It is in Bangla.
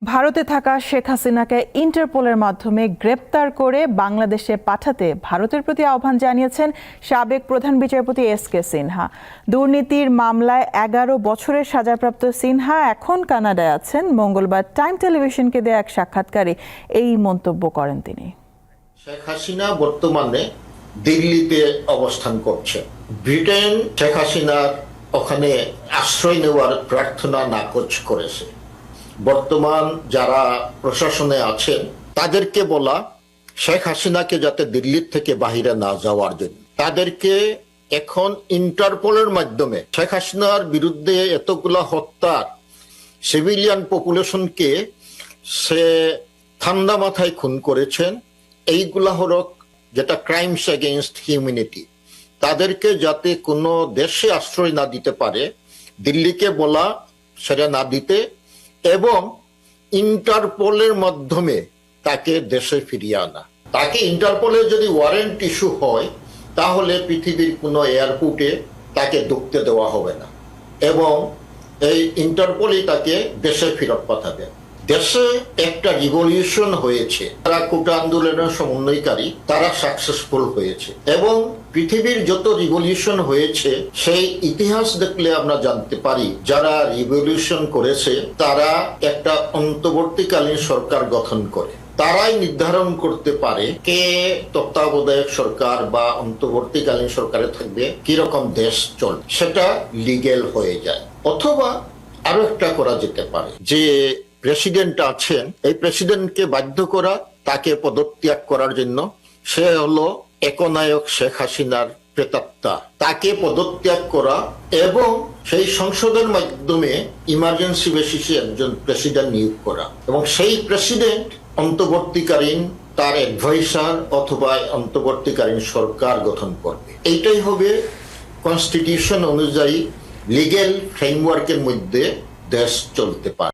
ভারতে থাকা শেখ হাসিনাকে ইন্টারপোলের মাধ্যমে গ্রেপ্তার করে বাংলাদেশে পাঠাতে ভারতের প্রতি আহ্বান জানিয়েছেন সাবেক প্রধান বিচারপতি এস.কে. সিনহা। দুর্নীতির মামলায় ১১ বছরের সাজাপ্রাপ্ত সিনহা এখন কানাডায় আছেন। মঙ্গলবার টাইম টেলিভিশনকে দেয়া এক সাক্ষাৎকারে এই মন্তব্য করেন তিনি। শেখ হাসিনা বর্তমানে দিল্লিতে অবস্থান করছে। ব্রিটেন শেখ হাসিনার ওখানে আশ্রয় নেওয়ার প্রার্থনা নাকচ করেছে। বর্তমান যারা প্রশাসনে আছেন তাদেরকে বলা শেখ হাসিনাকে যাতে দিল্লির থেকে বাহিরে না যাওয়ার জন্য। তাদেরকে এখন ইন্টারপোলের মাধ্যমে শেখ হাসিনার বিরুদ্ধে এতগুলা হত্যার সিভিলিয়ান পপুলেশনকে সে ঠান্ডা মাথায় খুন করেছেন, এইগুলা হলো যেটা ক্রাইমস এগেইনস্ট হিউম্যানিটি। তাদেরকে যাতে কোনো দেশে আশ্রয় না দিতে পারে, দিল্লিকে বলা সেটা না দিতে এবং ইন্টারপোলের মাধ্যমে তাকে দেশে ফিরিয়ে আনা। তাকে ইন্টারপোলে যদি ওয়ারেন্ট ইস্যু হয় তাহলে পৃথিবীর কোনো এয়ারপোর্টে তাকে ঢুকতে দেওয়া হবে না এবং এই ইন্টারপোলই তাকে দেশে ফেরত পাঠাবে। দেশে একটা রিভলিউশন হয়েছে, তারা কোটা আন্দোলনের সমন্বয়কারী, তারা সাকসেসফুল হয়েছে এবং পৃথিবীর যত রিভলিউশন হয়েছে সেই ইতিহাস দেখলে আমরা জানতে পারি যারা রিভলিউশন করেছে তারা একটা অন্তর্বর্তীকালীন সরকার গঠন করে। তারাই নির্ধারণ করতে পারে কে তত্ত্বাবধায়ক সরকার বা অন্তর্বর্তীকালীন সরকারে থাকবে, কিরকম দেশ চলবে, সেটা লিগেল হয়ে যায়। অথবা আরো একটা করা যেতে পারে যে প্রেসিডেন্ট আছেন, এই প্রেসিডেন্টকে বাধ্য করা তাকে পদত্যাগ করার জন্য। সে হলো একনায়ক শেখ হাসিনার প্রেতাত্মা, তাকে পদত্যাগ করা এবং সেই সংসদের মাধ্যমে ইমার্জেন্সি বেসিসে একজন প্রেসিডেন্ট নিয়োগ করা এবং সেই প্রেসিডেন্ট অন্তর্বর্তীকালীন তার অ্যাডভাইসার অথবা অন্তর্বর্তীকালীন সরকার গঠন করবে। এইটাই হবে কনস্টিটিউশন অনুযায়ী লিগেল ফ্রেমওয়ার্কের মধ্যে দেশ চলতে পারে।